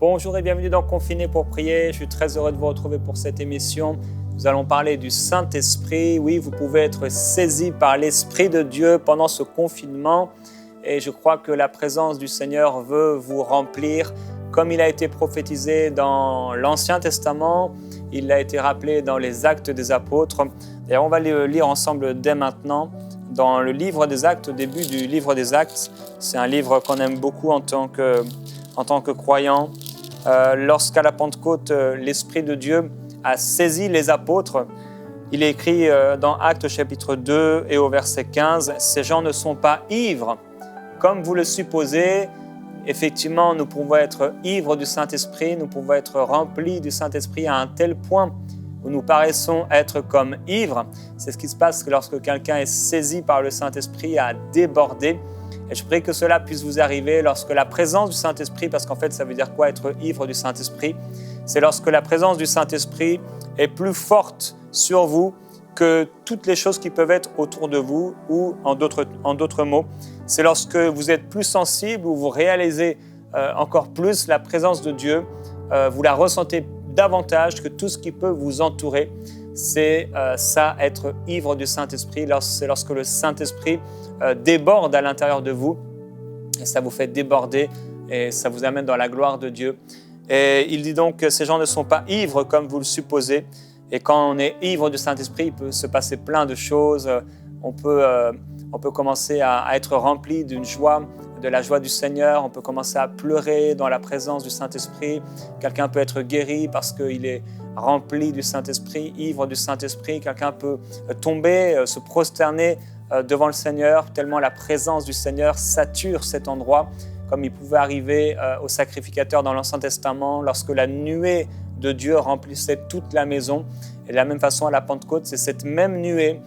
Bonjour et bienvenue dans Confiné pour prier. Je suis très heureux de vous retrouver pour cette émission. Nous allons parler du Saint-Esprit. Oui, vous pouvez être saisi par l'Esprit de Dieu pendant ce confinement. Et je crois que la présence du Seigneur veut vous remplir comme il a été prophétisé dans l'Ancien Testament. Il a été rappelé dans les Actes des Apôtres. D'ailleurs, on va le lire ensemble dès maintenant. Dans le livre des Actes, au début du livre des Actes, c'est un livre qu'on aime beaucoup en tant que croyant. Lorsqu'à la Pentecôte, l'Esprit de Dieu a saisi les apôtres, il est écrit dans Actes chapitre 2 et au verset 15, « Ces gens ne sont pas ivres, comme vous le supposez. » Effectivement, nous pouvons être ivres du Saint-Esprit, nous pouvons être remplis du Saint-Esprit à un tel point où nous paraissons être comme ivres. C'est ce qui se passe lorsque quelqu'un est saisi par le Saint-Esprit à déborder. Et je prie que cela puisse vous arriver lorsque la présence du Saint-Esprit, parce qu'en fait, ça veut dire quoi être ivre du Saint-Esprit? C'est lorsque la présence du Saint-Esprit est plus forte sur vous que toutes les choses qui peuvent être autour de vous, ou en d'autres mots, c'est lorsque vous êtes plus sensible ou vous réalisez encore plus la présence de Dieu, vous la ressentez davantage que tout ce qui peut vous entourer. C'est ça, être ivre du Saint-Esprit. C'est lorsque le Saint-Esprit déborde à l'intérieur de vous, et ça vous fait déborder, et ça vous amène dans la gloire de Dieu. Et il dit donc que ces gens ne sont pas ivres comme vous le supposez. Et quand on est ivre du Saint-Esprit, il peut se passer plein de choses. On peut commencer à être rempli d'une joie, de la joie du Seigneur. On peut commencer à pleurer dans la présence du Saint-Esprit. Quelqu'un peut être guéri parce qu'il est rempli du Saint-Esprit, ivre du Saint-Esprit. Quelqu'un peut tomber, se prosterner devant le Seigneur, tellement la présence du Seigneur sature cet endroit, comme il pouvait arriver au sacrificateur dans l'Ancien Testament, lorsque la nuée de Dieu remplissait toute la maison. Et de la même façon, à la Pentecôte, c'est cette même nuée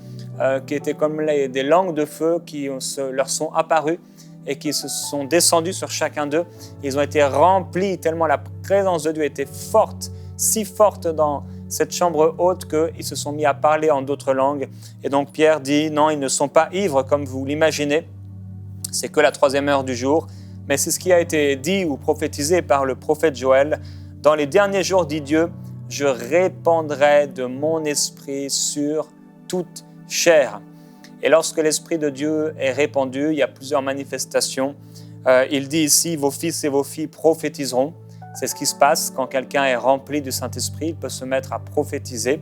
qui était comme des langues de feu qui leur sont apparues et qui se sont descendues sur chacun d'eux. Ils ont été remplis tellement la présence de Dieu était forte, si forte dans cette chambre haute qu'ils se sont mis à parler en d'autres langues. Et donc Pierre dit, non, ils ne sont pas ivres comme vous l'imaginez, c'est que la 3e heure du jour, mais c'est ce qui a été dit ou prophétisé par le prophète Joël. Dans les derniers jours, dit Dieu, je répandrai de mon esprit sur toute chair. Et lorsque l'Esprit de Dieu est répandu, il y a plusieurs manifestations. Il dit ici, vos fils et vos filles prophétiseront. C'est ce qui se passe quand quelqu'un est rempli du Saint-Esprit, il peut se mettre à prophétiser.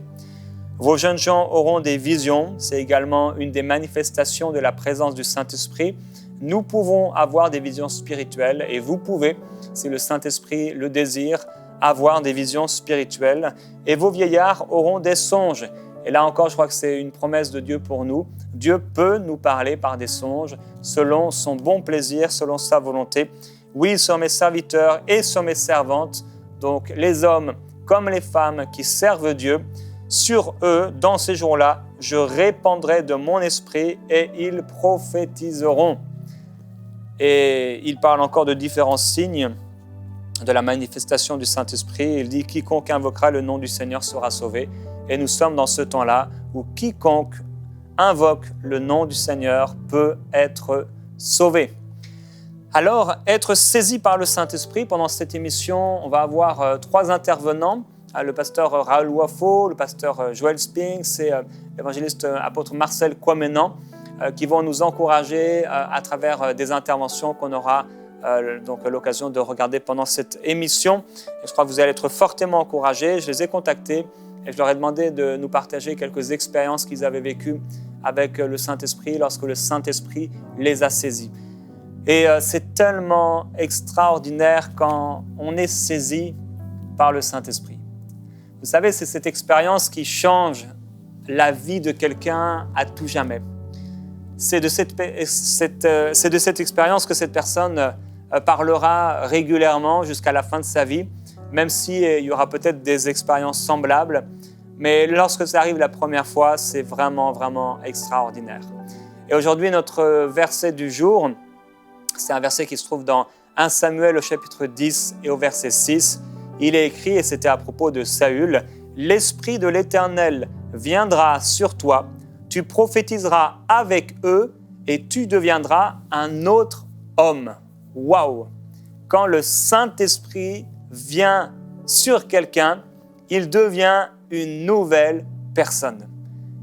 Vos jeunes gens auront des visions, c'est également une des manifestations de la présence du Saint-Esprit. Nous pouvons avoir des visions spirituelles et vous pouvez, si le Saint-Esprit le désire, avoir des visions spirituelles. Et vos vieillards auront des songes. Et là encore, je crois que c'est une promesse de Dieu pour nous. Dieu peut nous parler par des songes, selon son bon plaisir, selon sa volonté. Oui, sur mes serviteurs et sur mes servantes, donc les hommes comme les femmes qui servent Dieu, sur eux, dans ces jours-là, je répandrai de mon esprit et ils prophétiseront. Et il parle encore de différents signes de la manifestation du Saint-Esprit. Il dit « Quiconque invoquera le nom du Seigneur sera sauvé ». Et nous sommes dans ce temps-là où quiconque invoque le nom du Seigneur peut être sauvé. Alors, être saisi par le Saint-Esprit, pendant cette émission, on va avoir 3 intervenants. Le pasteur Raoul Wafo, le pasteur Joël Spinks et l'évangéliste apôtre Marcel Kwamenan qui vont nous encourager à travers des interventions qu'on aura donc l'occasion de regarder pendant cette émission. Et je crois que vous allez être fortement encouragés. Je les ai contactés et je leur ai demandé de nous partager quelques expériences qu'ils avaient vécues avec le Saint-Esprit lorsque le Saint-Esprit les a saisis. Et c'est tellement extraordinaire quand on est saisi par le Saint-Esprit. Vous savez, c'est cette expérience qui change la vie de quelqu'un à tout jamais. C'est de cette expérience que cette personne parlera régulièrement jusqu'à la fin de sa vie, même s'il y aura peut-être des expériences semblables. Mais lorsque ça arrive la première fois, c'est vraiment, vraiment extraordinaire. Et aujourd'hui, notre verset du jour, c'est un verset qui se trouve dans 1 Samuel au chapitre 10 et au verset 6. Il est écrit, et c'était à propos de Saül, « L'Esprit de l'Éternel viendra sur toi, tu prophétiseras avec eux et tu deviendras un autre homme. » Waouh! Quand le Saint-Esprit vient sur quelqu'un, il devient une nouvelle personne.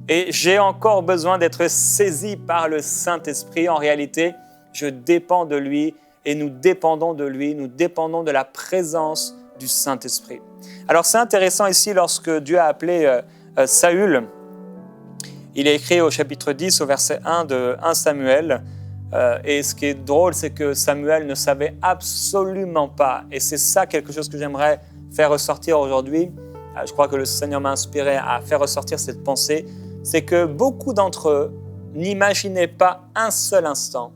Et j'ai encore besoin d'être saisi par le Saint-Esprit. En réalité, je dépends de lui et nous dépendons de lui, nous dépendons de la présence du Saint-Esprit. Alors c'est intéressant ici lorsque Dieu a appelé Saül, il est écrit au chapitre 10 au verset 1 de 1 Samuel, et ce qui est drôle, c'est que Samuel ne savait absolument pas, et c'est ça quelque chose que j'aimerais faire ressortir aujourd'hui. Je crois que le Seigneur m'a inspiré à faire ressortir cette pensée, c'est que beaucoup d'entre eux n'imaginaient pas un seul instant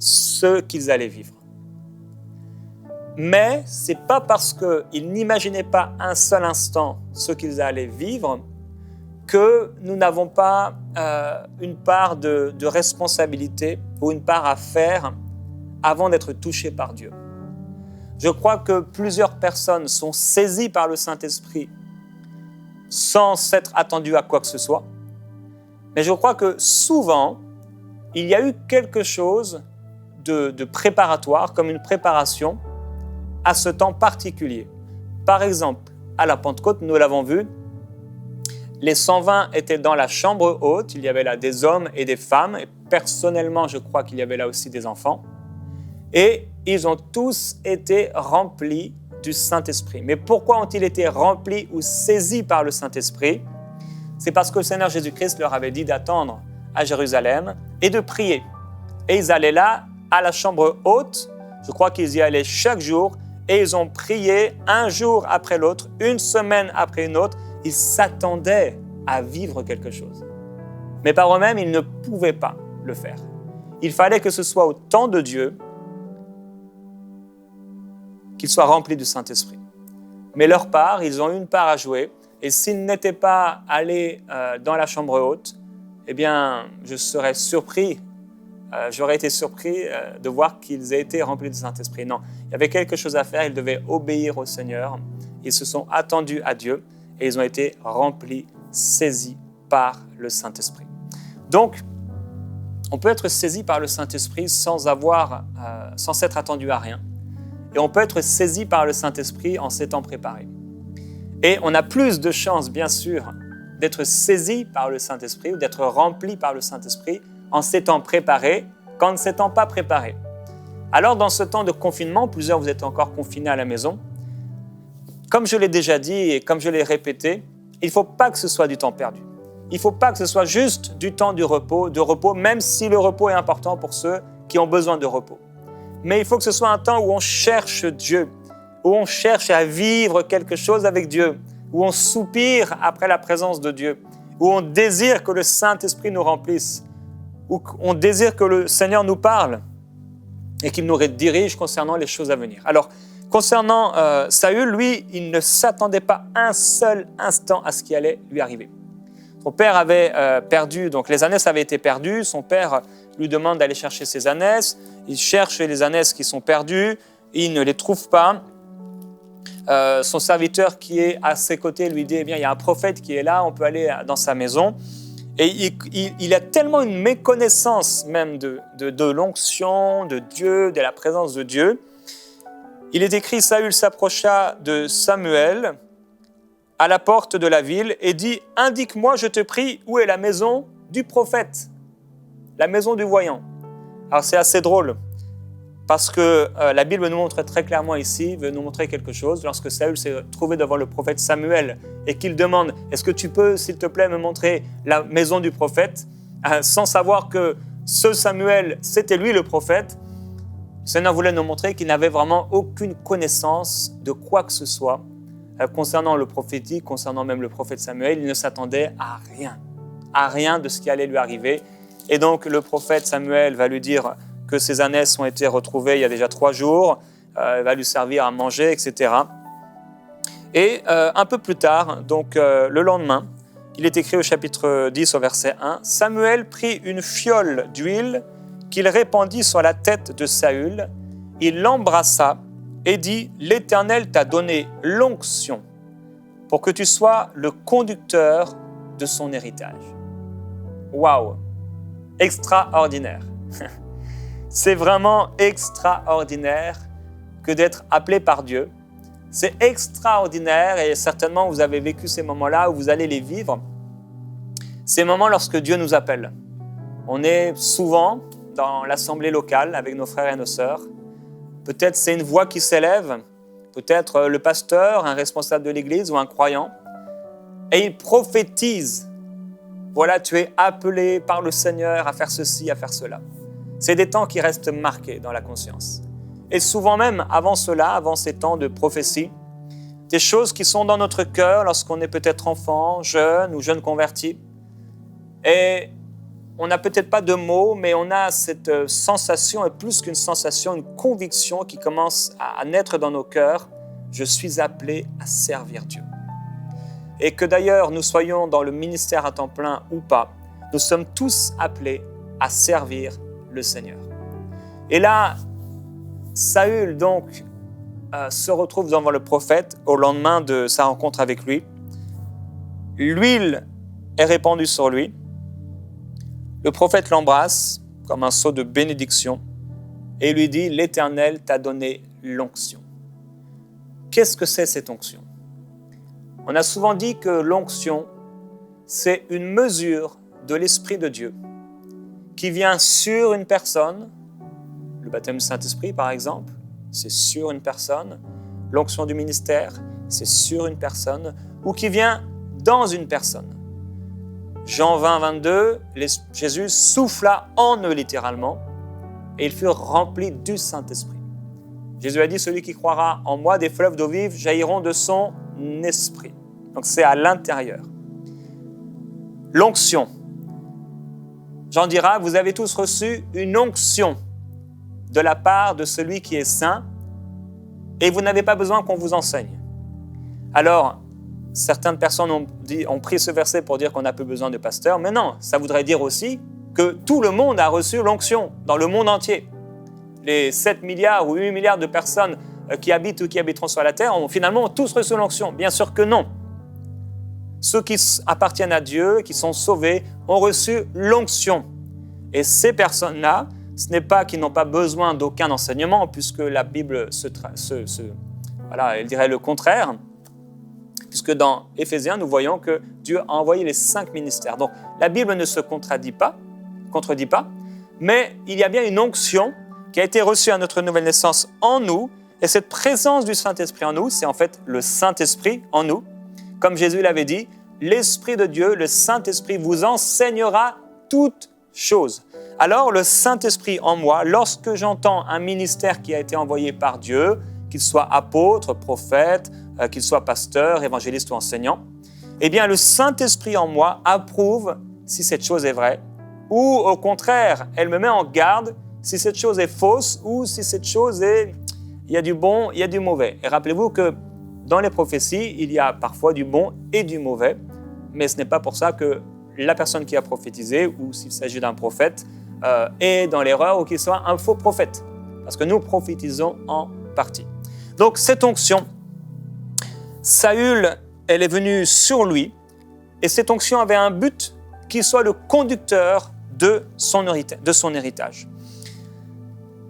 ce qu'ils allaient vivre. Mais ce n'est pas parce qu'ils n'imaginaient pas un seul instant ce qu'ils allaient vivre que nous n'avons pas une part de responsabilité ou une part à faire avant d'être touchés par Dieu. Je crois que plusieurs personnes sont saisies par le Saint-Esprit sans s'être attendues à quoi que ce soit. Mais je crois que souvent, il y a eu quelque chose de préparatoire, comme une préparation à ce temps particulier. Par exemple, à la Pentecôte, nous l'avons vu, les 120 étaient dans la chambre haute, il y avait là des hommes et des femmes, et personnellement, je crois qu'il y avait là aussi des enfants. Et ils ont tous été remplis du Saint-Esprit. Mais pourquoi ont-ils été remplis ou saisis par le Saint-Esprit? C'est parce que le Seigneur Jésus-Christ leur avait dit d'attendre à Jérusalem et de prier. Et ils allaient là, à la chambre haute, je crois qu'ils y allaient chaque jour, et ils ont prié un jour après l'autre, une semaine après une autre. Ils s'attendaient à vivre quelque chose. Mais par eux-mêmes, ils ne pouvaient pas le faire. Il fallait que ce soit au temps de Dieu qu'ils soient remplis du Saint-Esprit. Mais leur part, ils ont une part à jouer. Et s'ils n'étaient pas allés dans la chambre haute, eh bien, j'aurais été surpris de voir qu'ils aient été remplis du Saint-Esprit. Non, il y avait quelque chose à faire. Ils devaient obéir au Seigneur. Ils se sont attendus à Dieu et ils ont été remplis, saisis par le Saint-Esprit. Donc, on peut être saisi par le Saint-Esprit sans s'être attendu à rien. Et on peut être saisi par le Saint-Esprit en s'étant préparé. Et on a plus de chances, bien sûr, d'être saisi par le Saint-Esprit ou d'être rempli par le Saint-Esprit en s'étant préparé qu'en ne s'étant pas préparé. Alors, dans ce temps de confinement, plusieurs vous êtes encore confinés à la maison. Comme je l'ai déjà dit et comme je l'ai répété, il ne faut pas que ce soit du temps perdu. Il ne faut pas que ce soit juste du temps de repos, même si le repos est important pour ceux qui ont besoin de repos. Mais il faut que ce soit un temps où on cherche Dieu, où on cherche à vivre quelque chose avec Dieu, où on soupire après la présence de Dieu, où on désire que le Saint-Esprit nous remplisse, où on désire que le Seigneur nous parle et qu'il nous dirige concernant les choses à venir. Alors, concernant Saül, lui, il ne s'attendait pas un seul instant à ce qui allait lui arriver. Son père avait perdu, donc les ânesses avaient été perdues, son père lui demande d'aller chercher ses ânesses, il cherche les ânesses qui sont perdues, il ne les trouve pas. Son serviteur qui est à ses côtés lui dit, eh bien, il y a un prophète qui est là, on peut aller dans sa maison. Et il a tellement une méconnaissance même de l'onction, de Dieu, de la présence de Dieu. Il est écrit, Saül s'approcha de Samuel à la porte de la ville et dit, « Indique-moi, je te prie, où est la maison du prophète, la maison du voyant. » Alors c'est assez drôle, parce que la Bible nous montre très clairement ici, veut nous montrer quelque chose. Lorsque Saül s'est trouvé devant le prophète Samuel et qu'il demande « Est-ce que tu peux, s'il te plaît, me montrer la maison du prophète ?» sans savoir que ce Samuel, c'était lui le prophète, le Seigneur voulait nous montrer qu'il n'avait vraiment aucune connaissance de quoi que ce soit concernant le prophétique, concernant même le prophète Samuel. Il ne s'attendait à rien de ce qui allait lui arriver. Et donc le prophète Samuel va lui dire que ses ânesses ont été retrouvées il y a déjà 3 jours, va lui servir à manger, etc. Et un peu plus tard, donc le lendemain, il est écrit au chapitre 10 au verset 1, « Samuel prit une fiole d'huile qu'il répandit sur la tête de Saül, il l'embrassa et dit, « L'Éternel t'a donné l'onction pour que tu sois le conducteur de son héritage. » Waouh! Extraordinaire! C'est vraiment extraordinaire que d'être appelé par Dieu C'est extraordinaire et certainement vous avez vécu ces moments-là où vous allez les vivre. Ces moments lorsque Dieu nous appelle. On est souvent dans l'assemblée locale avec nos frères et nos sœurs. Peut-être c'est une voix qui s'élève, peut-être le pasteur, un responsable de l'église ou un croyant, et il prophétise. Voilà, tu es appelé par le Seigneur à faire ceci, à faire cela. C'est des temps qui restent marqués dans la conscience. Et souvent même, avant cela, avant ces temps de prophétie, des choses qui sont dans notre cœur lorsqu'on est peut-être enfant, jeune ou jeune converti. Et on n'a peut-être pas de mots, mais on a cette sensation, et plus qu'une sensation, une conviction qui commence à naître dans nos cœurs. Je suis appelé à servir Dieu. Et que d'ailleurs, nous soyons dans le ministère à temps plein ou pas, nous sommes tous appelés à servir le Seigneur. Et là, Saül donc se retrouve devant le prophète au lendemain de sa rencontre avec lui. L'huile est répandue sur lui. Le prophète l'embrasse comme un sceau de bénédiction et lui dit « L'Éternel t'a donné l'onction ». Qu'est-ce que c'est cette onction? On a souvent dit que l'onction, c'est une mesure de l'Esprit de Dieu qui vient sur une personne. Le baptême du Saint-Esprit, par exemple, c'est sur une personne. L'onction du ministère, c'est sur une personne ou qui vient dans une personne. Jean 20, 22, Jésus souffla en eux littéralement et ils furent remplis du Saint-Esprit. Jésus a dit, celui qui croira en moi, des fleuves d'eau vive jailliront de son esprit. Donc c'est à l'intérieur. L'onction. Jean dira, vous avez tous reçu une onction de la part de celui qui est saint et vous n'avez pas besoin qu'on vous enseigne. Alors, certaines personnes ont pris ce verset pour dire qu'on n'a plus besoin de pasteur, mais non, ça voudrait dire aussi que tout le monde a reçu l'onction dans le monde entier. Les 7 milliards ou 8 milliards de personnes qui habitent ou qui habiteront sur la terre ont finalement tous reçu l'onction. Bien sûr que non. Ceux qui appartiennent à Dieu, qui sont sauvés, ont reçu l'onction. Et ces personnes-là, ce n'est pas qu'ils n'ont pas besoin d'aucun enseignement, puisque la Bible elle dirait le contraire, puisque dans Éphésiens, nous voyons que Dieu a envoyé les 5 ministères. Donc, la Bible ne se contredit pas, mais il y a bien une onction qui a été reçue à notre nouvelle naissance en nous, et cette présence du Saint-Esprit en nous, c'est en fait le Saint-Esprit en nous. Comme Jésus l'avait dit, l'Esprit de Dieu, le Saint-Esprit vous enseignera toutes choses. Alors, le Saint-Esprit en moi, lorsque j'entends un ministère qui a été envoyé par Dieu, qu'il soit apôtre, prophète, qu'il soit pasteur, évangéliste ou enseignant, eh bien, le Saint-Esprit en moi approuve si cette chose est vraie, ou au contraire, elle me met en garde si cette chose est fausse ou si cette chose est... Il y a du bon, il y a du mauvais. Et rappelez-vous que dans les prophéties, il y a parfois du bon et du mauvais, mais ce n'est pas pour ça que la personne qui a prophétisé, ou s'il s'agit d'un prophète, est dans l'erreur ou qu'il soit un faux prophète, parce que nous prophétisons en partie. Donc cette onction, Saül, elle est venue sur lui, et cette onction avait un but qu'il soit le conducteur de son héritage.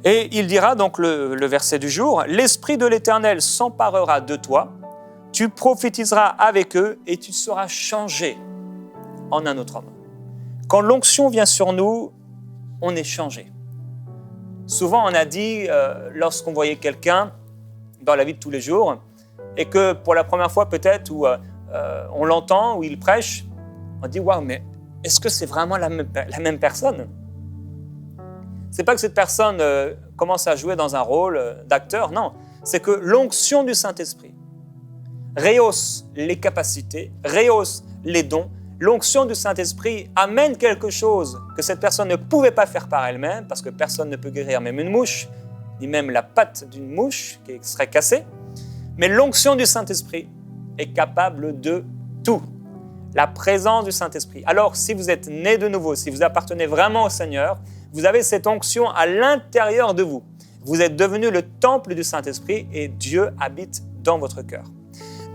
Et il dira donc le verset du jour, « L'Esprit de l'Éternel s'emparera de toi, tu prophétiseras avec eux et tu seras changé en un autre homme. » Quand l'onction vient sur nous, on est changé. Souvent, on a dit, lorsqu'on voyait quelqu'un dans la vie de tous les jours, et que pour la première fois peut-être, où on l'entend, où il prêche, on dit « Waouh, mais est-ce que c'est vraiment la même personne ?» C'est pas que cette personne commence à jouer dans un rôle d'acteur, non. C'est que l'onction du Saint-Esprit rehausse les capacités, rehausse les dons. L'onction du Saint-Esprit amène quelque chose que cette personne ne pouvait pas faire par elle-même, parce que personne ne peut guérir même une mouche, ni même la patte d'une mouche qui serait cassée. Mais l'onction du Saint-Esprit est capable de tout. La présence du Saint-Esprit. Alors, si vous êtes né de nouveau, si vous appartenez vraiment au Seigneur, vous avez cette onction à l'intérieur de vous. Vous êtes devenu le temple du Saint-Esprit et Dieu habite dans votre cœur.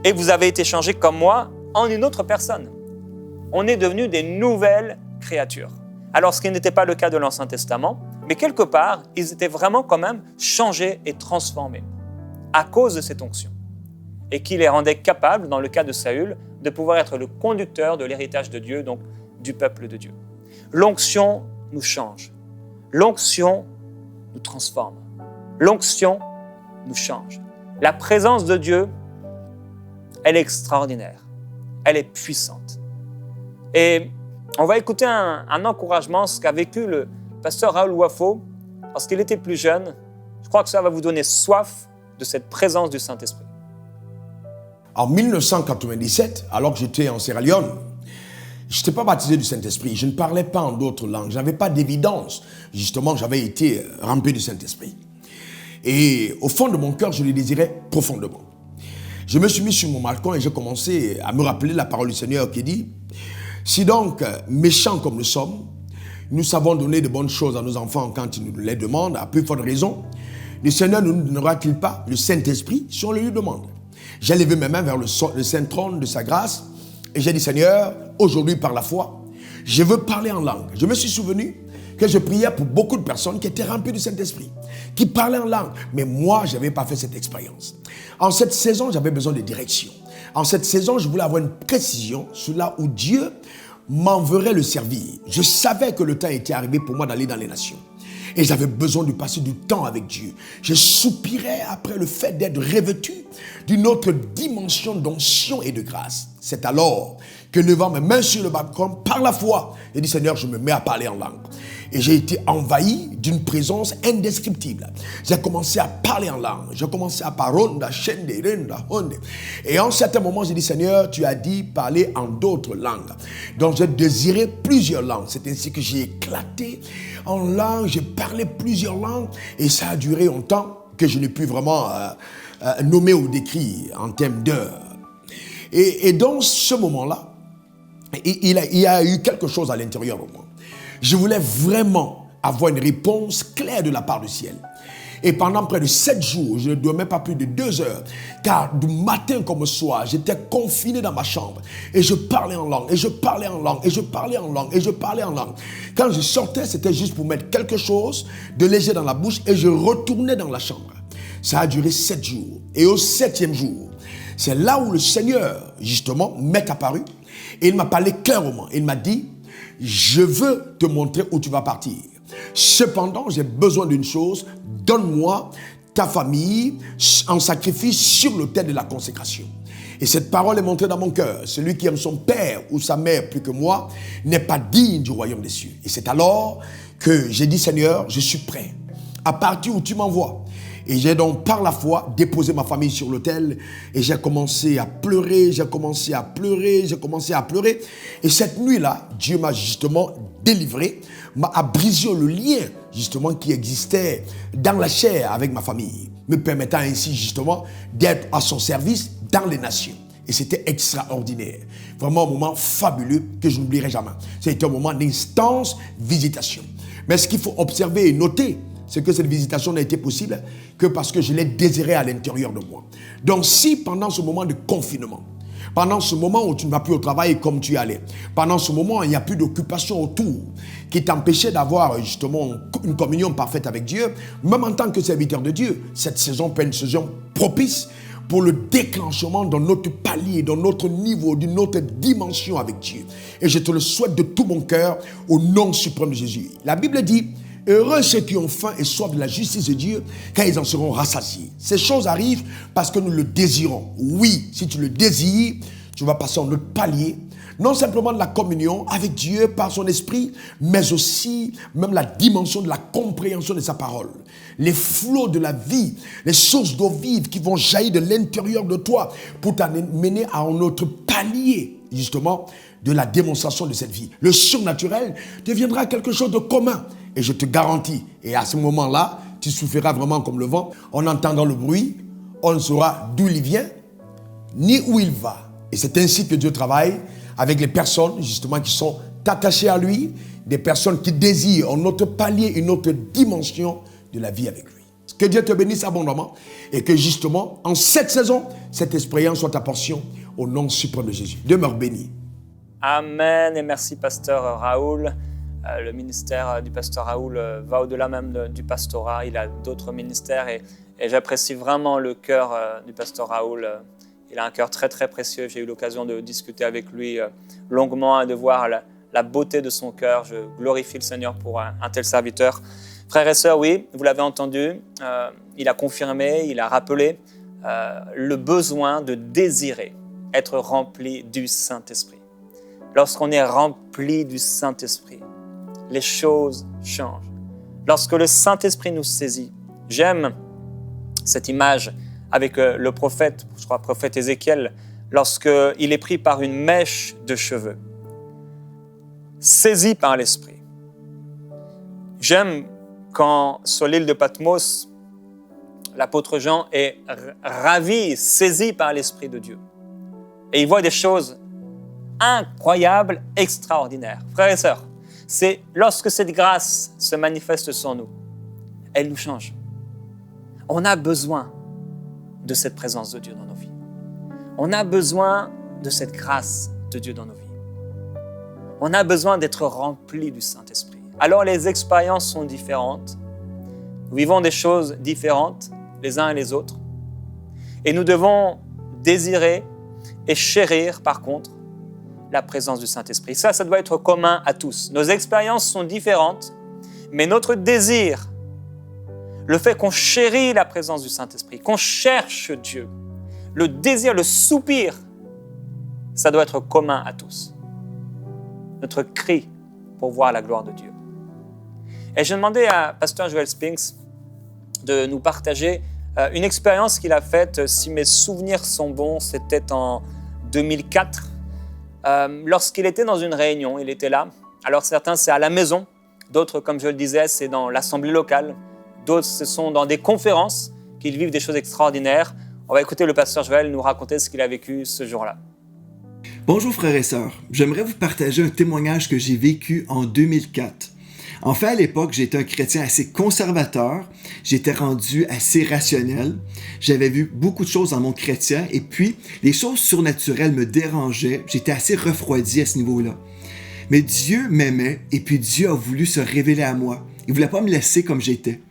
Et vous avez été changé comme moi en une autre personne. On est devenus des nouvelles créatures. Alors, ce qui n'était pas le cas de l'Ancien Testament, mais quelque part, ils étaient vraiment quand même changés et transformés à cause de cette onction. et qui les rendait capables, dans le cas de Saül, de pouvoir être le conducteur de l'héritage de Dieu, donc du peuple de Dieu. L'onction nous change. L'onction nous transforme. L'onction nous change. La présence de Dieu, elle est extraordinaire. Elle est puissante. Et on va écouter un encouragement, ce qu'a vécu le pasteur Raoul Wafo lorsqu'il était plus jeune. Je crois que ça va vous donner soif de cette présence du Saint-Esprit. En 1997, alors que j'étais en Sierra Leone, je n'étais pas baptisé du Saint-Esprit. Je ne parlais pas en d'autres langues. Je n'avais pas d'évidence. Justement, j'avais été rempli du Saint-Esprit. Et au fond de mon cœur, je le désirais profondément. Je me suis mis sur mon balcon et j'ai commencé à me rappeler la parole du Seigneur qui dit « Si donc, méchants comme nous sommes, nous savons donner de bonnes choses à nos enfants quand ils nous les demandent, à plus forte raison, le Seigneur ne nous donnera-t-il pas le Saint-Esprit si on le lui demande ?» J'ai levé mes mains vers le saint trône de sa grâce et j'ai dit « Seigneur, aujourd'hui par la foi, je veux parler en langue. » Je me suis souvenu que je priais pour beaucoup de personnes qui étaient remplies du Saint-Esprit, qui parlaient en langue. Mais moi, je n'avais pas fait cette expérience. En cette saison, j'avais besoin de direction. En cette saison, je voulais avoir une précision sur là où Dieu m'enverrait le servir. Je savais que le temps était arrivé pour moi d'aller dans les nations. Et j'avais besoin de passer du temps avec Dieu. Je soupirais après le fait d'être revêtu d'une autre dimension d'onction et de grâce. C'est alors que, levant mes mains sur le balcon, par la foi, j'ai dit, Seigneur, je me mets à parler en langue. Et j'ai été envahi d'une présence indescriptible. J'ai commencé à parler en langue. J'ai commencé à parler. Et en certain moment, j'ai dit, Seigneur, tu as dit parler en d'autres langues. Donc, j'ai désiré plusieurs langues. C'est ainsi que j'ai éclaté en langue. J'ai parlé plusieurs langues. Et ça a duré un temps que je n'ai pu vraiment nommer ou décrire en termes d'heures. Et dans ce moment-là, il y a eu quelque chose à l'intérieur de moi. Je voulais vraiment avoir une réponse claire de la part du ciel. Et pendant près de 7 jours, je ne dormais pas plus de 2 heures. Car du matin comme au soir, j'étais confiné dans ma chambre. Et je parlais en langue, et je parlais en langue, et je parlais en langue, et je parlais en langue. Quand je sortais, c'était juste pour mettre quelque chose de léger dans la bouche et je retournais dans la chambre. Ça a duré 7 jours. Et au 7e jour, c'est là où le Seigneur, justement, m'est apparu. Et il m'a parlé clairement. Il m'a dit, je veux te montrer où tu vas partir. Cependant, j'ai besoin d'une chose. Donne-moi ta famille en sacrifice sur l'autel de la consécration. Et cette parole est montée dans mon cœur. Celui qui aime son père ou sa mère plus que moi n'est pas digne du royaume des cieux. Et c'est alors que j'ai dit, Seigneur, je suis prêt. À partir où tu m'envoies. Et j'ai donc par la foi déposé ma famille sur l'autel et j'ai commencé à pleurer, j'ai commencé à pleurer. Et cette nuit-là, Dieu m'a justement délivré, a brisé le lien justement qui existait dans la chair avec ma famille, me permettant ainsi justement d'être à son service dans les nations. Et c'était extraordinaire. Vraiment un moment fabuleux que je n'oublierai jamais. C'était un moment d'instance visitation. Mais ce qu'il faut observer et noter, c'est que cette visitation n'a été possible que parce que je l'ai désiré à l'intérieur de moi. Donc si pendant ce moment de confinement, pendant ce moment où tu ne vas plus au travail comme tu y allais, pendant ce moment où il n'y a plus d'occupation autour qui t'empêchait d'avoir justement une communion parfaite avec Dieu, même en tant que serviteur de Dieu, cette saison peut être une saison propice pour le déclenchement dans notre palier, dans notre niveau, d'une autre dimension avec Dieu. Et je te le souhaite de tout mon cœur au nom suprême de Jésus. La Bible dit, heureux ceux qui ont faim et soif de la justice de Dieu, car ils en seront rassasiés. Ces choses arrivent parce que nous le désirons. Oui, si tu le désires, tu vas passer en autre palier, non simplement de la communion avec Dieu par son esprit, mais aussi même la dimension de la compréhension de sa parole. Les flots de la vie, les sources d'eau vive qui vont jaillir de l'intérieur de toi pour t'amener à un autre palier, justement, de la démonstration de cette vie. Le surnaturel deviendra quelque chose de commun. Et je te garantis, et à ce moment-là, tu souffriras vraiment comme le vent. En entendant le bruit, on ne saura d'où il vient, ni où il va. Et c'est ainsi que Dieu travaille avec les personnes, justement, qui sont attachées à lui, des personnes qui désirent un autre palier, une autre dimension de la vie avec lui. Que Dieu te bénisse abondamment et que justement, en cette saison, cette expérience soit ta portion au nom suprême de Jésus. Demeure béni. Amen et merci pasteur Raoul. Le ministère du pasteur Raoul va au-delà même du pastorat. Il a d'autres ministères et j'apprécie vraiment le cœur du pasteur Raoul Il a un cœur très, très précieux. J'ai eu l'occasion de discuter avec lui longuement et de voir la beauté de son cœur. Je glorifie le Seigneur pour un tel serviteur. Frères et sœurs, oui, vous l'avez entendu, il a confirmé, il a rappelé le besoin de désirer être rempli du Saint-Esprit. Lorsqu'on est rempli du Saint-Esprit, les choses changent. Lorsque le Saint-Esprit nous saisit, j'aime cette image avec le prophète, je crois prophète Ézéchiel, lorsqu'il est pris par une mèche de cheveux, saisi par l'Esprit. J'aime quand sur l'île de Patmos, l'apôtre Jean est ravi, saisi par l'Esprit de Dieu. Et il voit des choses incroyables, extraordinaires. Frères et sœurs, c'est lorsque cette grâce se manifeste sur nous, elle nous change. On a besoin de cette présence de Dieu dans nos vies. On a besoin de cette grâce de Dieu dans nos vies. On a besoin d'être rempli du Saint-Esprit. Alors les expériences sont différentes. Nous vivons des choses différentes les uns et les autres. Et nous devons désirer et chérir, par contre, la présence du Saint-Esprit. Ça doit être commun à tous. Nos expériences sont différentes, mais notre désir, le fait qu'on chérit la présence du Saint-Esprit, qu'on cherche Dieu, le désir, le soupir, ça doit être commun à tous. Notre cri pour voir la gloire de Dieu. Et j'ai demandé à Pasteur Joel Spinks de nous partager une expérience qu'il a faite, si mes souvenirs sont bons, c'était en 2004, lorsqu'il était dans une réunion, il était là. Alors certains, c'est à la maison, d'autres, comme je le disais, c'est dans l'assemblée locale, d'autres, ce sont dans des conférences qu'ils vivent des choses extraordinaires. On va écouter le pasteur Joel nous raconter ce qu'il a vécu ce jour-là. Bonjour frères et sœurs, j'aimerais vous partager un témoignage que j'ai vécu en 2004. En fait, à l'époque, j'étais un chrétien assez conservateur, j'étais rendu assez rationnel, j'avais vu beaucoup de choses dans mon chrétien et puis les choses surnaturelles me dérangeaient, j'étais assez refroidi à ce niveau-là. Mais Dieu m'aimait et puis Dieu a voulu se révéler à moi. Il ne voulait pas me laisser comme j'étais.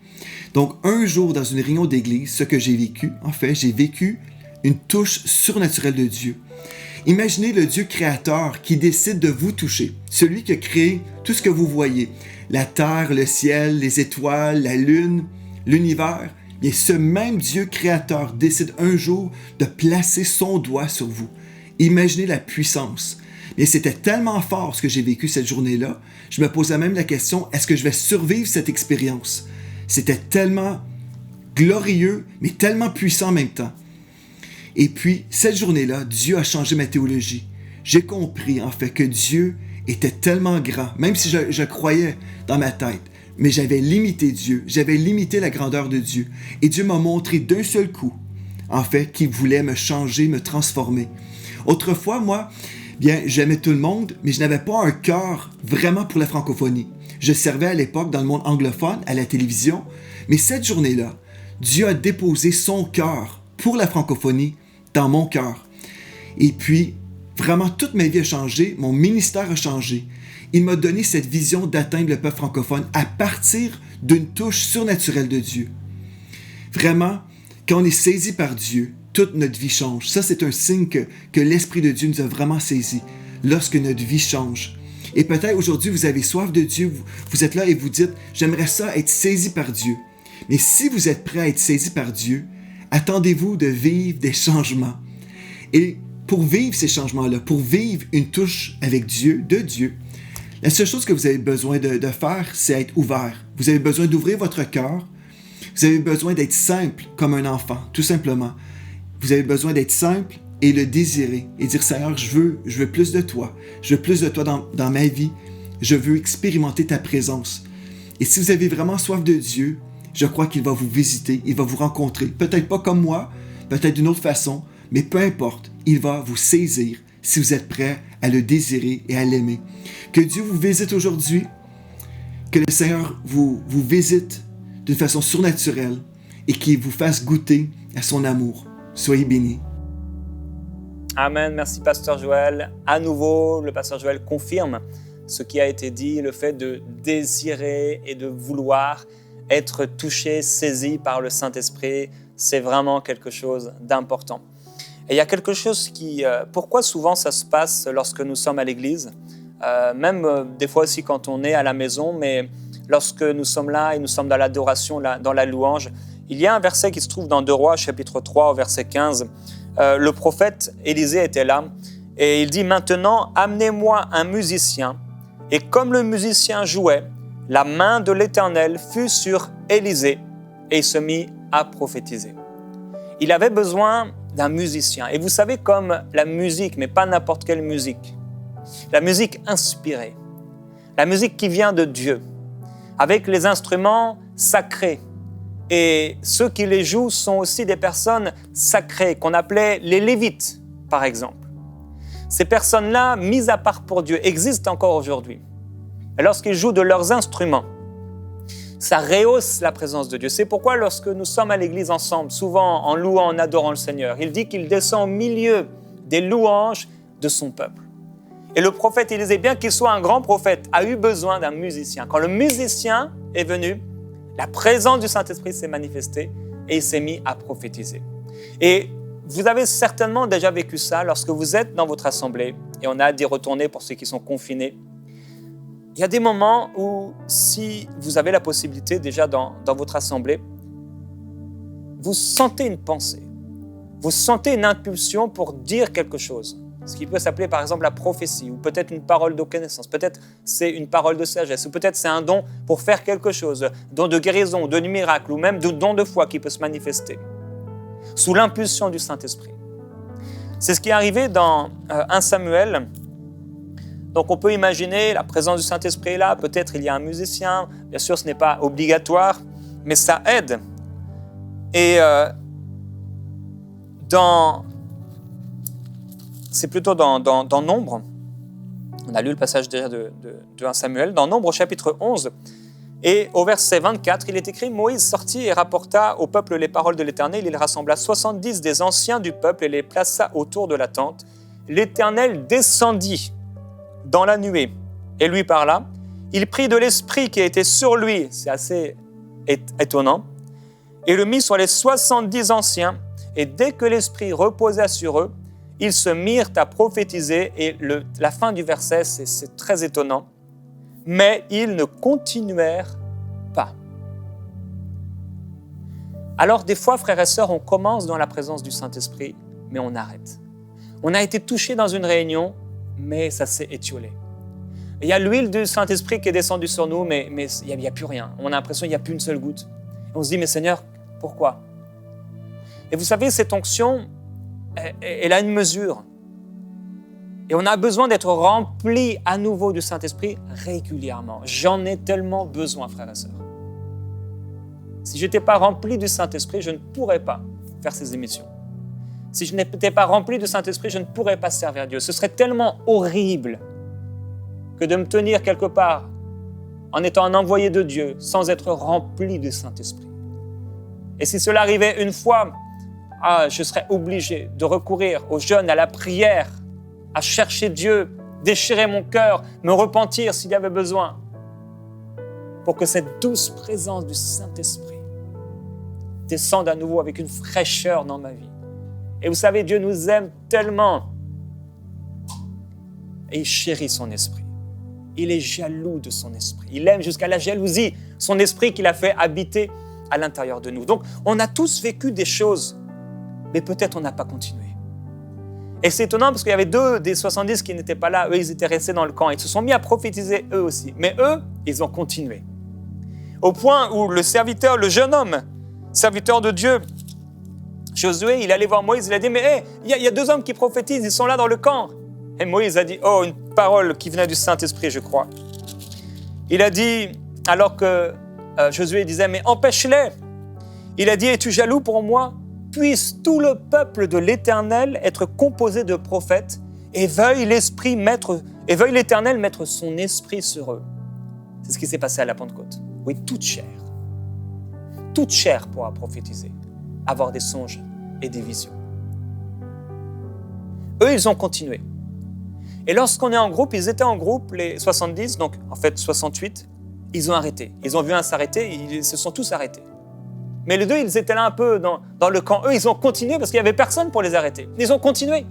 Donc un jour dans une réunion d'église, ce que j'ai vécu, en fait, j'ai vécu une touche surnaturelle de Dieu. Imaginez le Dieu créateur qui décide de vous toucher, celui qui a créé tout ce que vous voyez, la terre, le ciel, les étoiles, la lune, l'univers. Et ce même Dieu créateur décide un jour de placer son doigt sur vous. Imaginez la puissance. Et c'était tellement fort ce que j'ai vécu cette journée-là, je me posais même la question, est-ce que je vais survivre cette expérience? C'était tellement glorieux, mais tellement puissant en même temps. Et puis, cette journée-là, Dieu a changé ma théologie. J'ai compris, en fait, que Dieu était tellement grand, même si je croyais dans ma tête, mais j'avais limité Dieu, j'avais limité la grandeur de Dieu. Et Dieu m'a montré d'un seul coup, en fait, qu'il voulait me changer, me transformer. Autrefois, moi, bien, j'aimais tout le monde, mais je n'avais pas un cœur vraiment pour la francophonie. Je servais à l'époque dans le monde anglophone, à la télévision, mais cette journée-là, Dieu a déposé son cœur pour la francophonie dans mon cœur. Et puis, vraiment, toute ma vie a changé, mon ministère a changé. Il m'a donné cette vision d'atteindre le peuple francophone à partir d'une touche surnaturelle de Dieu. Vraiment, quand on est saisi par Dieu, toute notre vie change. Ça, c'est un signe que l'Esprit de Dieu nous a vraiment saisis lorsque notre vie change. Et peut-être aujourd'hui, vous avez soif de Dieu, vous êtes là et vous dites, j'aimerais ça être saisi par Dieu. Mais si vous êtes prêt à être saisi par Dieu, attendez-vous de vivre des changements. Et pour vivre ces changements-là, pour vivre une touche avec Dieu, de Dieu, la seule chose que vous avez besoin de faire, c'est être ouvert. Vous avez besoin d'ouvrir votre cœur. Vous avez besoin d'être simple comme un enfant, tout simplement. Vous avez besoin d'être simple et le désirer. Et dire, Seigneur, je veux plus de toi. Je veux plus de toi dans ma vie. Je veux expérimenter ta présence. Et si vous avez vraiment soif de Dieu, je crois qu'il va vous visiter, il va vous rencontrer. Peut-être pas comme moi, peut-être d'une autre façon, mais peu importe, il va vous saisir si vous êtes prêt à le désirer et à l'aimer. Que Dieu vous visite aujourd'hui, que le Seigneur vous visite d'une façon surnaturelle et qu'il vous fasse goûter à son amour. Soyez bénis. Amen, merci Pasteur Joel. À nouveau, le Pasteur Joel confirme ce qui a été dit, le fait de désirer et de vouloir être touché, saisi par le Saint-Esprit, c'est vraiment quelque chose d'important. Et il y a quelque chose qui... pourquoi souvent ça se passe lorsque nous sommes à l'église, même des fois aussi quand on est à la maison, mais lorsque nous sommes là et nous sommes dans l'adoration, dans la louange, il y a un verset qui se trouve dans 2 Rois, chapitre 3, au verset 15. Le prophète Élisée était là et il dit « Maintenant, amenez-moi un musicien. » Et comme le musicien jouait, la main de l'Éternel fut sur Élisée et il se mit à prophétiser. Il avait besoin d'un musicien. Et vous savez, comme la musique, mais pas n'importe quelle musique, la musique inspirée, la musique qui vient de Dieu, avec les instruments sacrés. Et ceux qui les jouent sont aussi des personnes sacrées, qu'on appelait les Lévites, par exemple. Ces personnes-là, mises à part pour Dieu, existent encore aujourd'hui. Et lorsqu'ils jouent de leurs instruments, ça rehausse la présence de Dieu. C'est pourquoi lorsque nous sommes à l'église ensemble, souvent en louant, en adorant le Seigneur, il dit qu'il descend au milieu des louanges de son peuple. Et le prophète Élisée, bien qu'il soit un grand prophète, a eu besoin d'un musicien. Quand le musicien est venu, la présence du Saint-Esprit s'est manifestée et il s'est mis à prophétiser. Et vous avez certainement déjà vécu ça lorsque vous êtes dans votre assemblée, et on a hâte d'y retourner pour ceux qui sont confinés. Il y a des moments où, si vous avez la possibilité déjà dans votre assemblée, vous sentez une pensée, vous sentez une impulsion pour dire quelque chose. Ce qui peut s'appeler par exemple la prophétie, ou peut-être une parole de connaissance, peut-être c'est une parole de sagesse, ou peut-être c'est un don pour faire quelque chose, don de guérison, don de miracle, ou même de don de foi qui peut se manifester, sous l'impulsion du Saint-Esprit. C'est ce qui est arrivé dans 1 Samuel. Donc on peut imaginer la présence du Saint-Esprit là, peut-être il y a un musicien, bien sûr ce n'est pas obligatoire, mais ça aide. Et c'est plutôt dans Nombre, on a lu le passage déjà de 1 Samuel, dans Nombre au chapitre 11, et au verset 24, il est écrit « Moïse sortit et rapporta au peuple les paroles de l'Éternel, il rassembla 70 des anciens du peuple et les plaça autour de la tente. L'Éternel descendit dans la nuée et lui parla. Il prit de l'esprit qui était sur lui, c'est assez étonnant, et le mit sur les 70 anciens, et dès que l'esprit reposa sur eux, ils se mirent à prophétiser, et la fin du verset, c'est très étonnant, mais ils ne continuèrent pas. Alors des fois, frères et sœurs, on commence dans la présence du Saint-Esprit, mais on arrête. On a été touché dans une réunion, mais ça s'est étiolé. Il y a l'huile du Saint-Esprit qui est descendue sur nous, mais il n'y a plus rien. On a l'impression qu'il n'y a plus une seule goutte. Et on se dit, mais Seigneur, pourquoi? Et vous savez, cette onction, elle a une mesure. Et on a besoin d'être rempli à nouveau du Saint-Esprit régulièrement. J'en ai tellement besoin, frères et sœurs. Si je n'étais pas rempli du Saint-Esprit, je ne pourrais pas faire ces émissions. Si je n'étais pas rempli du Saint-Esprit, je ne pourrais pas servir Dieu. Ce serait tellement horrible que de me tenir quelque part en étant un envoyé de Dieu sans être rempli du Saint-Esprit. Et si cela arrivait une fois, je serais obligé de recourir au jeûne, à la prière, à chercher Dieu, déchirer mon cœur, me repentir s'il y avait besoin, pour que cette douce présence du Saint-Esprit descende à nouveau avec une fraîcheur dans ma vie. Et vous savez, Dieu nous aime tellement et il chérit son esprit. Il est jaloux de son esprit. Il aime jusqu'à la jalousie son esprit qu'il a fait habiter à l'intérieur de nous. Donc, on a tous vécu des choses, mais peut-être on n'a pas continué. Et c'est étonnant parce qu'il y avait 2 des 70 qui n'étaient pas là. Eux, ils étaient restés dans le camp. Ils se sont mis à prophétiser eux aussi. Mais eux, ils ont continué. Au point où le serviteur, le jeune homme, serviteur de Dieu, Josué, il allait voir Moïse, il a dit, mais il y a 2 hommes qui prophétisent, ils sont là dans le camp. Et Moïse a dit, une parole qui venait du Saint-Esprit, je crois. Il a dit, alors que Josué disait, mais empêche-les. Il a dit, es-tu jaloux pour moi? Puisse tout le peuple de l'Éternel être composé de prophètes et veuille l'Éternel mettre son esprit sur eux. C'est ce qui s'est passé à la Pentecôte. Oui, toute chair pourra prophétiser, avoir des songes et des visions. Eux, ils ont continué. Et lorsqu'on est en groupe, ils étaient en groupe, les 70, donc en fait 68, ils ont arrêté. Ils ont vu un s'arrêter, ils se sont tous arrêtés. Mais les deux, ils étaient là un peu dans le camp. Eux, ils ont continué parce qu'il n'y avait personne pour les arrêter. Ils ont continué.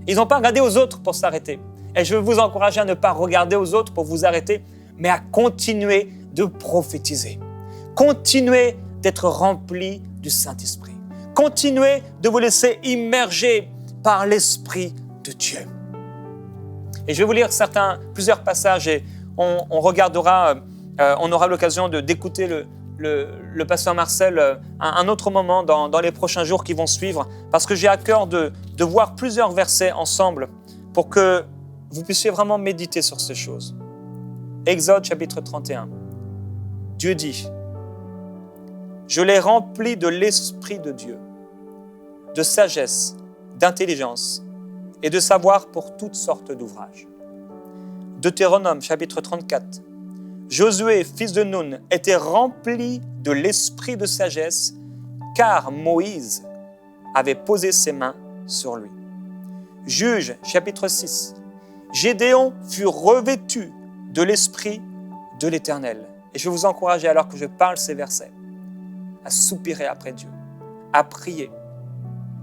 Ils n'ont pas regardé aux autres pour s'arrêter. Et je veux vous encourager à ne pas regarder aux autres pour vous arrêter, mais à continuer de prophétiser. Continuez d'être remplis du Saint-Esprit. Continuez de vous laisser immerger par l'Esprit de Dieu. Et je vais vous lire plusieurs passages et on aura l'occasion d'écouter le pasteur Marcel un autre moment dans les prochains jours qui vont suivre, parce que j'ai à cœur de voir plusieurs versets ensemble pour que vous puissiez vraiment méditer sur ces choses. Exode chapitre 31. Dieu dit « Je l'ai rempli de l'Esprit de Dieu, de sagesse, d'intelligence et de savoir pour toutes sortes d'ouvrages. » Deutéronome chapitre 34. Josué, fils de Nun, était rempli de l'esprit de sagesse, car Moïse avait posé ses mains sur lui. Juge chapitre 6. Gédéon fut revêtu de l'esprit de l'Éternel. Et je vous encourage, alors que je parle ces versets, à soupirer après Dieu, à prier,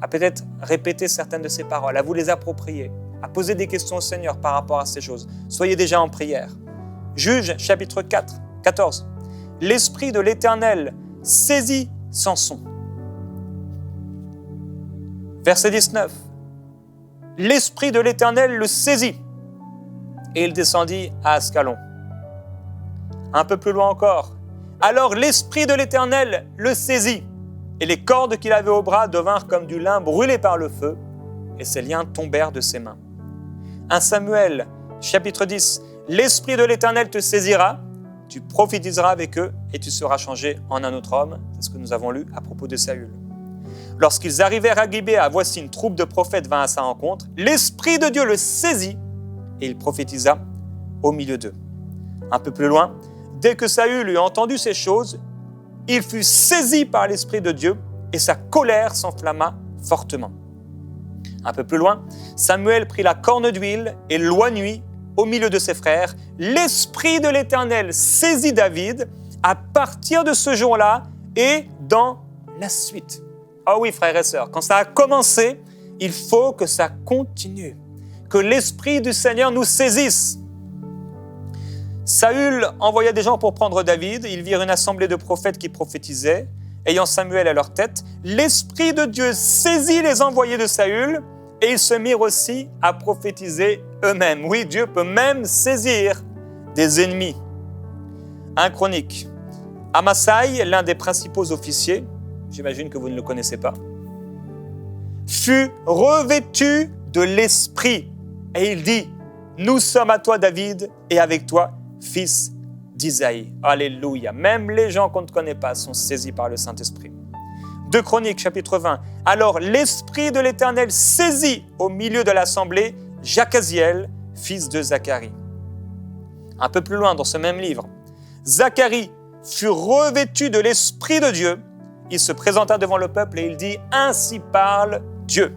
à peut-être répéter certaines de ces paroles, à vous les approprier, à poser des questions au Seigneur par rapport à ces choses. Soyez déjà en prière. Juge chapitre 14. L'esprit de l'Éternel saisit Samson. Verset 19. L'esprit de l'Éternel le saisit et il descendit à Ascalon. Un peu plus loin encore. Alors l'esprit de l'Éternel le saisit et les cordes qu'il avait au bras devinrent comme du lin brûlé par le feu et ses liens tombèrent de ses mains. 1 Samuel chapitre 10. L'esprit de l'Éternel te saisira, tu prophétiseras avec eux et tu seras changé en un autre homme. C'est ce que nous avons lu à propos de Saül. Lorsqu'ils arrivèrent à Gibéa, voici une troupe de prophètes vint à sa rencontre. L'Esprit de Dieu le saisit et il prophétisa au milieu d'eux. Un peu plus loin, dès que Saül eut entendu ces choses, il fut saisi par l'Esprit de Dieu et sa colère s'enflamma fortement. Un peu plus loin, Samuel prit la corne d'huile et l'oignit au milieu de ses frères. L'Esprit de l'Éternel saisit David à partir de ce jour-là et dans la suite. Ah oui, frères et sœurs, quand ça a commencé, il faut que ça continue, que l'Esprit du Seigneur nous saisisse. Saül envoya des gens pour prendre David. Ils virent une assemblée de prophètes qui prophétisaient, ayant Samuel à leur tête. L'Esprit de Dieu saisit les envoyés de Saül et ils se mirent aussi à prophétiser eux-mêmes. Oui, Dieu peut même saisir des ennemis. 1 Chronique. Amasaï, l'un des principaux officiers, j'imagine que vous ne le connaissez pas, fut revêtu de l'Esprit. Et il dit, nous sommes à toi, David, et avec toi, fils d'Isaïe. Alléluia. Même les gens qu'on ne connaît pas sont saisis par le Saint-Esprit. 2 Chroniques, chapitre 20. Alors, l'Esprit de l'Éternel saisit au milieu de l'assemblée Jacaziel, fils de Zacharie. Un peu plus loin dans ce même livre, Zacharie fut revêtu de l'Esprit de Dieu. Il se présenta devant le peuple et il dit « Ainsi parle Dieu ».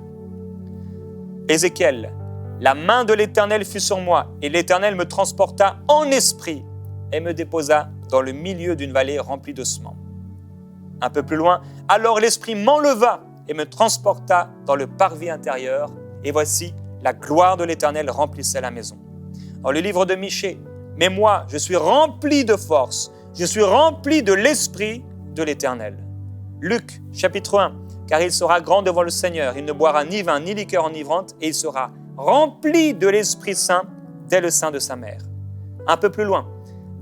Ézéchiel, la main de l'Éternel fut sur moi et l'Éternel me transporta en esprit et me déposa dans le milieu d'une vallée remplie d'ossements. Un peu plus loin, alors l'Esprit m'enleva et me transporta dans le parvis intérieur et voici, la gloire de l'Éternel remplissait la maison. Dans le livre de Michée, mais moi, je suis rempli de force, je suis rempli de l'Esprit de l'Éternel. Luc, chapitre 1, car il sera grand devant le Seigneur, il ne boira ni vin ni liqueur enivrante et il sera rempli de l'Esprit Saint dès le sein de sa mère. Un peu plus loin,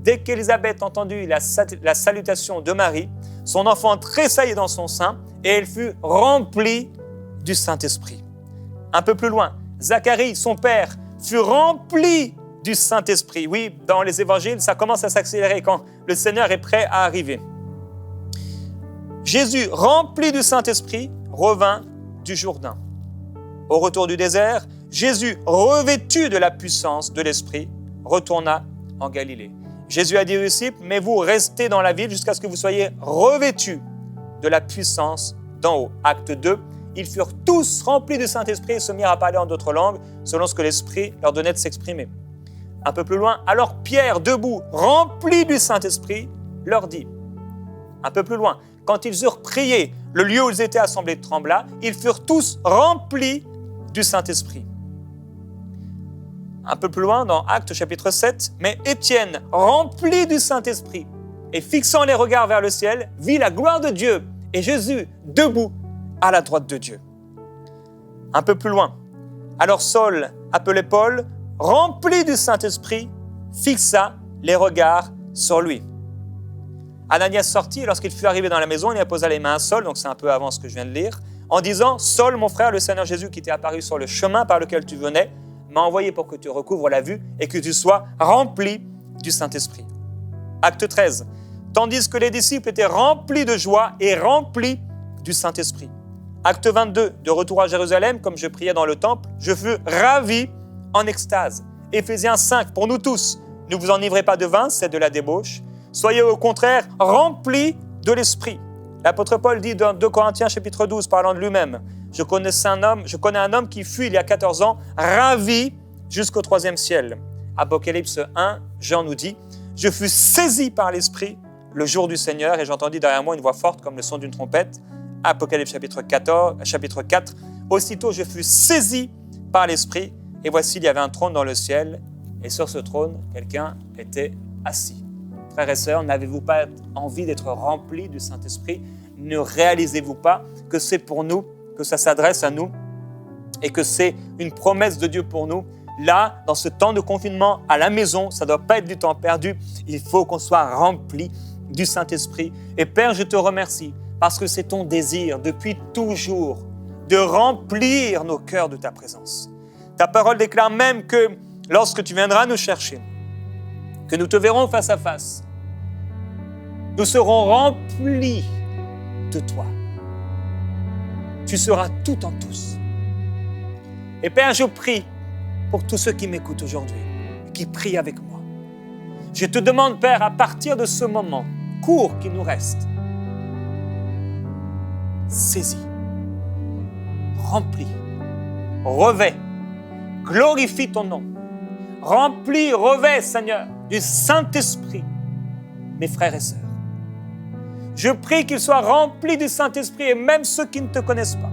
dès qu'Élisabeth entendit la salutation de Marie, son enfant tressaillit dans son sein et elle fut remplie du Saint-Esprit. Un peu plus loin, Zacharie, son père, fut rempli du Saint-Esprit. Oui, dans les évangiles, ça commence à s'accélérer quand le Seigneur est prêt à arriver. Jésus, rempli du Saint-Esprit, revint du Jourdain. Au retour du désert, Jésus, revêtu de la puissance de l'Esprit, retourna en Galilée. Jésus a dit aux disciples, mais vous restez dans la ville jusqu'à ce que vous soyez revêtus de la puissance d'en haut. Acte 2, ils furent tous remplis du Saint-Esprit et se mirent à parler en d'autres langues, selon ce que l'Esprit leur donnait de s'exprimer. Un peu plus loin, alors Pierre, debout, rempli du Saint-Esprit, leur dit, Un peu plus loin, quand ils eurent prié, le lieu où ils étaient assemblés trembla, ils furent tous remplis du Saint-Esprit. Un peu plus loin, dans Actes chapitre 7, mais Étienne, rempli du Saint-Esprit, et fixant les regards vers le ciel, vit la gloire de Dieu et Jésus debout à la droite de Dieu. Un peu plus loin, alors Saul, appelé Paul, rempli du Saint-Esprit, fixa les regards sur lui. Ananias sortit et lorsqu'il fut arrivé dans la maison, il y posa les mains à Saul, donc c'est un peu avant ce que je viens de lire, en disant « Saul, mon frère, le Seigneur Jésus qui t'est apparu sur le chemin par lequel tu venais, m'a envoyé pour que tu recouvres la vue et que tu sois rempli du Saint-Esprit. » Acte 13. Tandis que les disciples étaient remplis de joie et remplis du Saint-Esprit. Acte 22. De retour à Jérusalem, comme je priais dans le temple, je fus ravi en extase. Éphésiens 5. Pour nous tous, ne vous enivrez pas de vin, c'est de la débauche. Soyez au contraire remplis de l'Esprit. L'apôtre Paul dit dans 2 Corinthiens chapitre 12, parlant de lui-même, je connais un homme qui fut il y a 14 ans, ravi jusqu'au 3e ciel. Apocalypse 1, Jean nous dit, je fus saisi par l'Esprit le jour du Seigneur, et j'entendis derrière moi une voix forte comme le son d'une trompette. Apocalypse chapitre 4, aussitôt je fus saisi par l'Esprit, et voici il y avait un trône dans le ciel, et sur ce trône, quelqu'un était assis. Frères et sœurs, n'avez-vous pas envie d'être remplis du Saint-Esprit? Ne réalisez-vous pas que c'est pour nous, que ça s'adresse à nous et que c'est une promesse de Dieu pour nous? Là, dans ce temps de confinement, à la maison, ça ne doit pas être du temps perdu. Il faut qu'on soit remplis du Saint-Esprit. Et Père, je te remercie parce que c'est ton désir depuis toujours de remplir nos cœurs de ta présence. Ta parole déclare même que lorsque tu viendras nous chercher, que nous te verrons face à face, nous serons remplis de toi. Tu seras tout en tous. Et Père, je prie pour tous ceux qui m'écoutent aujourd'hui, qui prient avec moi. Je te demande, Père, à partir de ce moment court qui nous reste, saisis, remplis, revêt, glorifie ton nom. Remplis, revêt, Seigneur, du Saint-Esprit, mes frères et sœurs. Je prie qu'ils soient remplis du Saint-Esprit et même ceux qui ne te connaissent pas,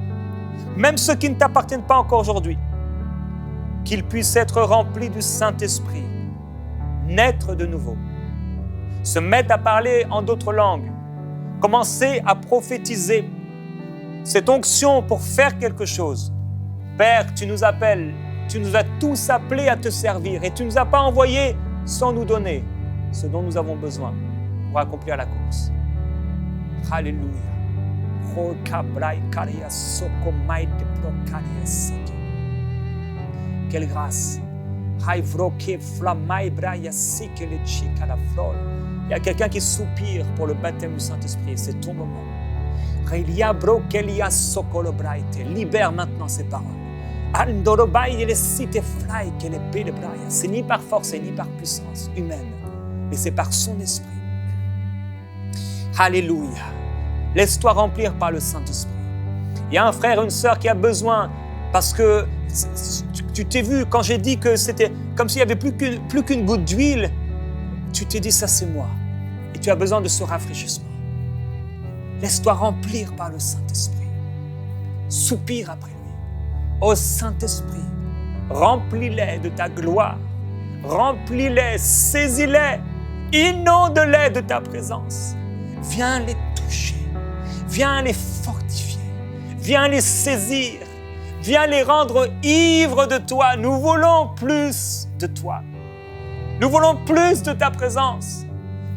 même ceux qui ne t'appartiennent pas encore aujourd'hui, qu'ils puissent être remplis du Saint-Esprit, naître de nouveau, se mettre à parler en d'autres langues, commencer à prophétiser cette onction pour faire quelque chose. Père, tu nous appelles, tu nous as tous appelés à te servir et tu ne nous as pas envoyés sans nous donner ce dont nous avons besoin pour accomplir la course. Alléluia. Quelle grâce. Il y a quelqu'un qui soupire pour le baptême du Saint-Esprit et c'est ton moment. Libère maintenant ces paroles. C'est ni par force et ni par puissance humaine, mais c'est par son esprit. Alléluia. Laisse-toi remplir par le Saint-Esprit. Il y a un frère et une sœur qui a besoin, parce que tu t'es vu, quand j'ai dit que c'était comme s'il n'y avait plus qu'une goutte d'huile, tu t'es dit, ça c'est moi. Et tu as besoin de ce rafraîchissement. Laisse-toi remplir par le Saint-Esprit. Soupire après lui. Ô Saint-Esprit, remplis-les de ta gloire. Remplis-les, saisis-les, inonde-les de ta présence. Viens les toucher, viens les fortifier, viens les saisir, viens les rendre ivres de toi. Nous voulons plus de toi. Nous voulons plus de ta présence.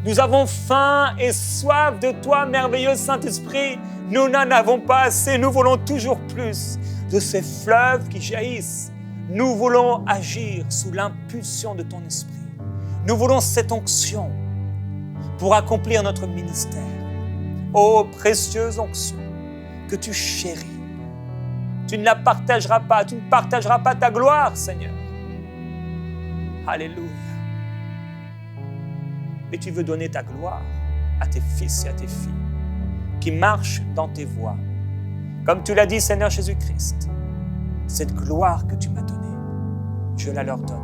Nous avons faim et soif de toi, merveilleux Saint-Esprit. Nous n'en avons pas assez, nous voulons toujours plus de ces fleuves qui jaillissent. Nous voulons agir sous l'impulsion de ton esprit. Nous voulons cette onction pour accomplir notre ministère. Ô précieuse onction que tu chéris. Tu ne la partageras pas, tu ne partageras pas ta gloire, Seigneur. Alléluia. Mais tu veux donner ta gloire à tes fils et à tes filles qui marchent dans tes voies. Comme tu l'as dit, Seigneur Jésus-Christ, cette gloire que tu m'as donnée, je la leur donne.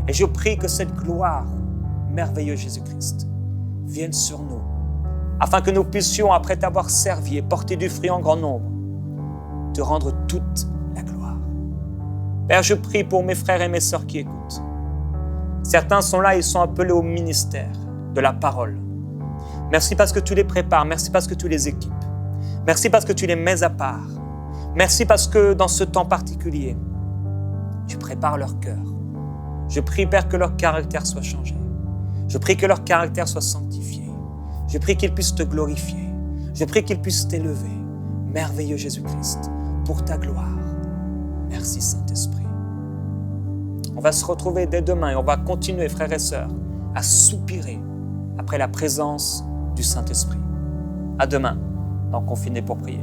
Et je prie que cette gloire, merveilleux Jésus-Christ, vienne sur nous afin que nous puissions, après t'avoir servi et porté du fruit en grand nombre, te rendre toute la gloire. Père, je prie pour mes frères et mes sœurs qui écoutent. Certains sont là, ils sont appelés au ministère de la parole. Merci parce que tu les prépares, merci parce que tu les équipes. Merci parce que tu les mets à part. Merci parce que dans ce temps particulier, tu prépares leur cœur. Je prie, Père, que leur caractère soit changé. Je prie que leur caractère soit sanctifié. Je prie qu'ils puissent te glorifier. Je prie qu'ils puissent t'élever. Merveilleux Jésus-Christ, pour ta gloire. Merci Saint-Esprit. On va se retrouver dès demain et on va continuer, frères et sœurs, à soupirer après la présence du Saint-Esprit. À demain, dans Confiné pour prier.